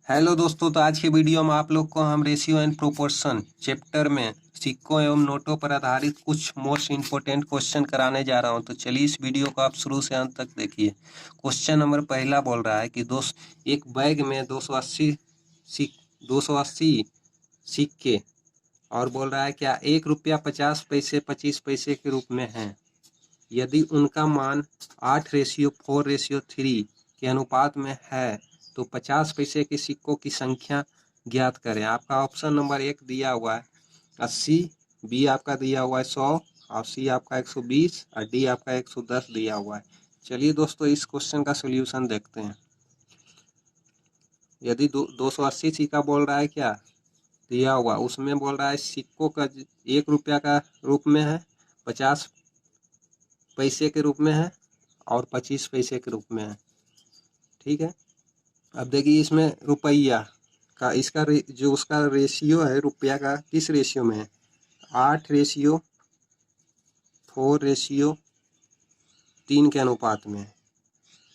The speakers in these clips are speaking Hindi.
हेलो दोस्तों, तो आज की वीडियो में आप लोग को हम रेशियो एंड प्रोपोर्शन चैप्टर में सिक्कों एवं नोटों पर आधारित कुछ मोस्ट इम्पोर्टेंट क्वेश्चन कराने जा रहा हूं। तो चलिए इस वीडियो को आप शुरू से अंत तक देखिए। क्वेश्चन नंबर पहला बोल रहा है कि एक बैग में 280 सिक्के और बोल रहा है क्या 1 रुपया 50 पैसे 25 पैसे के रूप में है। यदि उनका मान 8:4:3 के अनुपात में है तो 50 पैसे के सिक्कों की संख्या ज्ञात करें। आपका ऑप्शन नंबर 1 दिया हुआ है 80, बी आपका दिया हुआ है 100 और सी आपका 120 और डी आपका 110 दिया हुआ है। चलिए दोस्तों इस क्वेश्चन का सोल्यूशन देखते हैं। यदि 280 सिक्का बोल रहा है क्या दिया हुआ, उसमें बोल रहा है सिक्कों का 1 रुपया का रूप में है, 50 पैसे के रूप में है और 25 पैसे के रूप में है। ठीक है, अब देखिए इसमें रुपया का इसका जो उसका रेशियो है रुपया का किस रेशियो में है, 8:4:3 के अनुपात में है।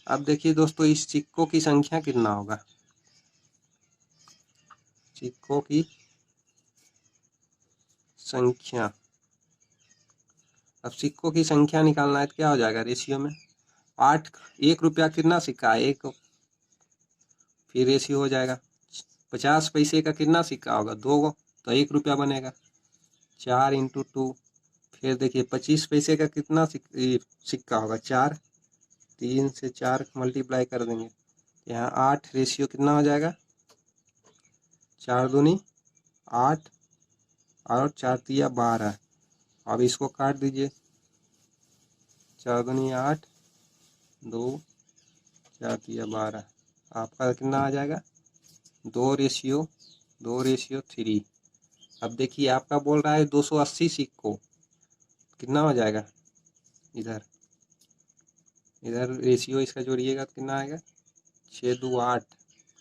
अब देखिए दोस्तों इस सिक्कों की संख्या कितना होगा, सिक्कों की संख्या। अब सिक्कों की संख्या निकालना है तो क्या हो जाएगा रेशियो में 8, 1 रुपया कितना सिक्का है 1, फिर रेशियो हो जाएगा 50 पैसे का कितना सिक्का होगा 2, तो 1 रुपया बनेगा 4 × 2। फिर देखिए 25 पैसे का कितना सिक्का होगा 4, 3 से 4 मल्टीप्लाई कर देंगे, यहाँ 8 रेशियो कितना हो जाएगा 4 दूनी 8 और 4 तिया 12। अब इसको काट दीजिए, 4 दूनी 8, 2 4 तिया 12, आपका कितना आ जाएगा 2:3। अब देखिए आपका बोल रहा है 280 सिक्कों, कितना हो जाएगा इधर रेशियो इसका जोड़िएगा तो कितना आएगा 6 2 8,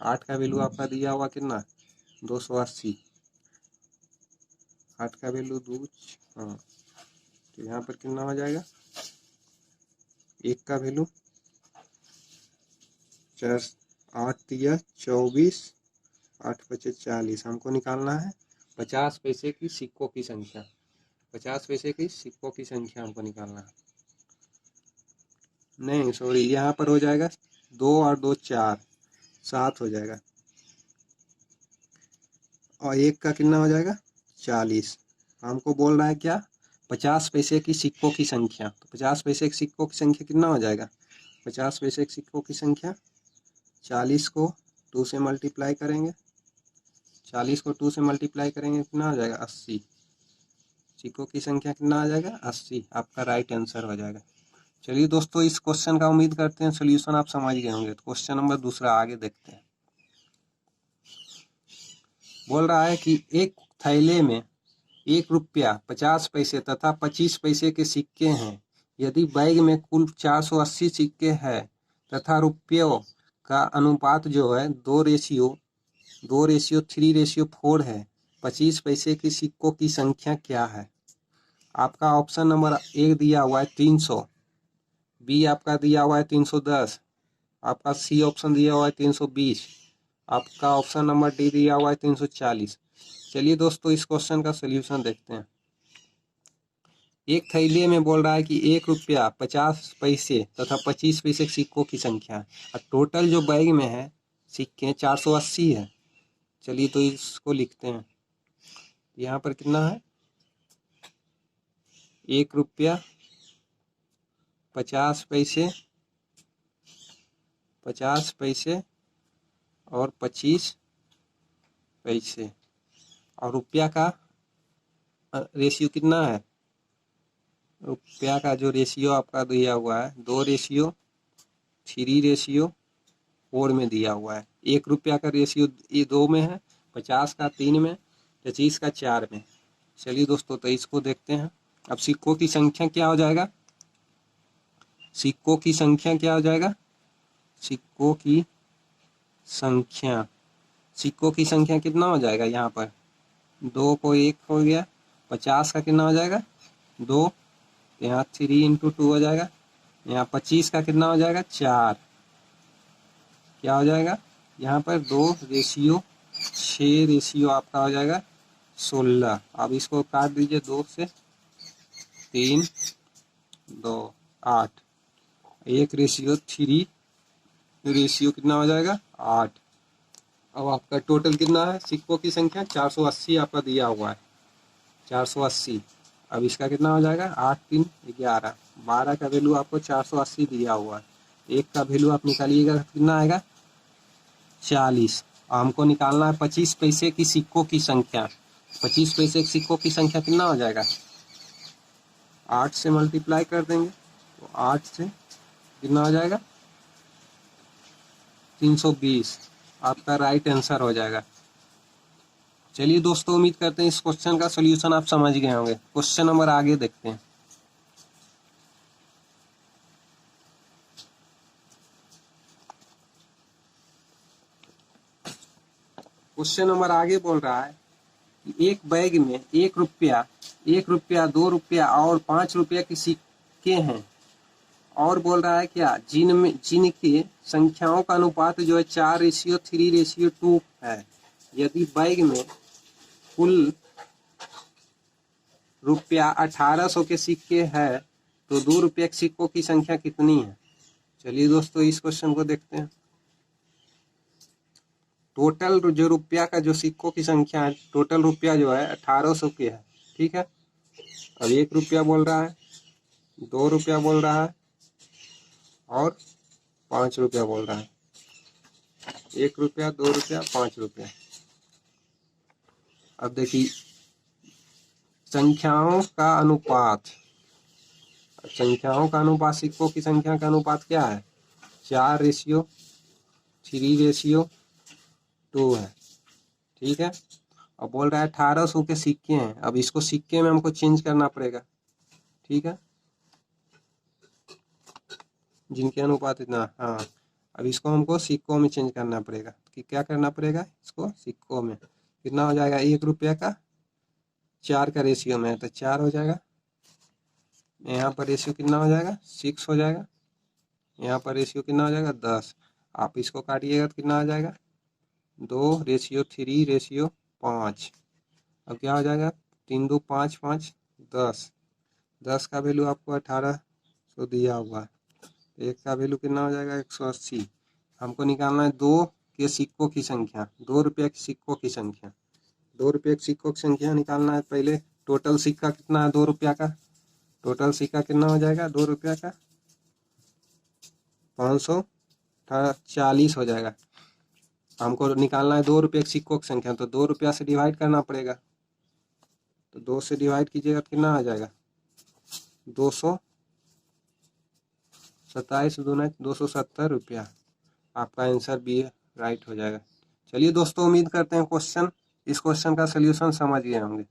8 का वैल्यू आपका दिया हुआ कितना 280, 8 का वैल्यू 2, हाँ, तो यहाँ पर कितना हो जाएगा 1 का वैल्यू 4, 8 तिया 24, 8 × 40। हमको निकालना है 50 पैसे की सिक्कों की संख्या, 50 पैसे की सिक्कों की संख्या हमको निकालना है। नहीं सॉरी, यहाँ पर हो जाएगा 2 और 2 4, 7 हो जाएगा और 1 का कितना हो जाएगा 40। हमको बोल रहा है क्या 50 पैसे की सिक्कों की संख्या, तो 50 पैसे के सिक्कों की संख्या कितना हो जाएगा 50 पैसे के सिक्कों की संख्या 40 को 2 से मल्टीप्लाई करेंगे, 40 को 2 से मल्टीप्लाई करेंगे कितना हो जाएगा 80, सिक्कों की संख्या कितना आ जाएगा 80, आपका राइट आंसर हो जाएगा। चलिए दोस्तों इस क्वेश्चन का उम्मीद करते हैं सोल्यूशन आप समझ गए होंगे। तो क्वेश्चन नंबर दूसरा आगे देखते हैं। बोल रहा है कि एक थैले में 1 रुपया 50 पैसे तथा 25 पैसे के सिक्के हैं। यदि बैग में कुल 480 सिक्के हैं तथा रुपयों का अनुपात जो है 2:3:4 है, 25 पैसे की सिक्कों की संख्या क्या है। आपका ऑप्शन नंबर 1 दिया हुआ है 300, बी आपका दिया हुआ है 310, आपका सी ऑप्शन दिया हुआ है 320, आपका ऑप्शन नंबर डी दिया हुआ है 340। चलिए दोस्तों इस क्वेश्चन का सोल्यूशन देखते हैं। एक थैले में बोल रहा है कि 1 रुपया 50 पैसे तथा 25 पैसे सिक्कों की संख्या है और टोटल जो बैग में है सिक्के 480 है। चलिए तो इसको लिखते हैं, यहाँ पर कितना है 1 रुपया 50 पैसे और 25 पैसे और रुपया का रेशियो कितना है, रुपया का जो रेशियो आपका दिया हुआ है 2:3:4 में दिया हुआ है। 1 रुपया का रेशियो ये 2 में है, 50 का 3 में, 25 का 4 में। चलिए दोस्तों तो इसको देखते हैं। अब सिक्कों की संख्या क्या हो जाएगा, सिक्कों की संख्या क्या हो जाएगा, सिक्कों की संख्या कितना हो जाएगा, यहाँ पर 2 को 1 हो गया, 50 का कितना हो जाएगा 2, यहाँ 3 × 2 हो जाएगा, यहाँ 25 का कितना हो जाएगा 4, क्या हो जाएगा यहाँ पर 2:6 रेशियो आपका हो जाएगा 16। अब इसको काट दीजिए 2 से, 3, 2, 8, 1:3 रेशियो कितना हो जाएगा 8। अब आपका टोटल कितना है सिक्कों की संख्या 480 आपका दिया हुआ है 480। अब इसका कितना हो जाएगा 8, 3, 11, 12 का वैल्यू आपको 480 दिया हुआ है। एक का वैल्यू आप निकालिएगा कितना आएगा 40। हमको निकालना है 25 पैसे की सिक्कों की संख्या। 25 पैसे के सिक्कों की संख्या कितना हो जाएगा 8 से मल्टीप्लाई कर देंगे तो 8 से कितना हो जाएगा 320। आपका राइट आंसर हो जाएगा। चलिए दोस्तों, उम्मीद करते हैं इस क्वेश्चन का सॉल्यूशन आप समझ गए होंगे। क्वेश्चन नंबर आगे देखते हैं। क्वेश्चन नंबर आगे बोल रहा है कि एक बैग में 1 रुपया, 2 रुपया और 5 रुपया के सिक्के हैं और बोल रहा है क्या जिनके संख्याओं का अनुपात जो है 4:3:2 है। यदि बैग में कुल रुपया 1800 के सिक्के हैं तो 2 रुपया के सिक्कों की संख्या कितनी है। चलिए दोस्तों, इस क्वेश्चन को देखते हैं। टोटल जो रुपया का जो सिक्कों की संख्या है, टोटल रुपया जो है 1800 के है, ठीक है। अब 1 रुपया बोल रहा है, 2 रुपया बोल रहा है और 5 रुपया बोल रहा है। 1 रुपया, 2 रुपया, 5 रुपया। अब देखिए संख्याओं का अनुपात, सिक्कों की संख्या का अनुपात क्या है 4:3:2 है, ठीक है। अब बोल रहा है 1800 के सिक्के हैं। अब इसको सिक्के में हमको चेंज करना पड़ेगा, ठीक है, जिनके अनुपात इतना। हाँ, अब इसको हमको सिक्कों में चेंज करना पड़ेगा कि क्या करना पड़ेगा, इसको सिक्कों में कितना हो जाएगा 1 रुपया का 4 का रेशियो में है तो 4 हो जाएगा। यहाँ पर रेशियो कितना हो जाएगा 6 हो जाएगा। यहाँ पर रेशियो कितना हो जाएगा 10। आप इसको काटिएगा तो कितना आ जाएगा 2:3:5। अब क्या हो जाएगा 3, 2, 5, 5, 10। 10 का वैल्यू आपको 1800 दिया हुआ है। एक का वैल्यू कितना हो जाएगा 180। हमको निकालना है 2 के सिक्कों की संख्या, 2 रुपये के सिक्कों की संख्या। 2 रुपये के सिक्कों की संख्या निकालना है। पहले टोटल सिक्का कितना है 2 रुपया का, टोटल सिक्का कितना हो जाएगा 2 रुपया का 540 हो जाएगा। हमको निकालना है 2 रुपये के सिक्कों की संख्या, तो 2 रुपया से डिवाइड करना पड़ेगा। तो 2 से डिवाइड कीजिएगा तो कितना आ जाएगा 270 रुपया। आपका आंसर भी राइट हो जाएगा। चलिए दोस्तों, उम्मीद करते हैं इस क्वेश्चन का सलूशन समझ गए होंगे।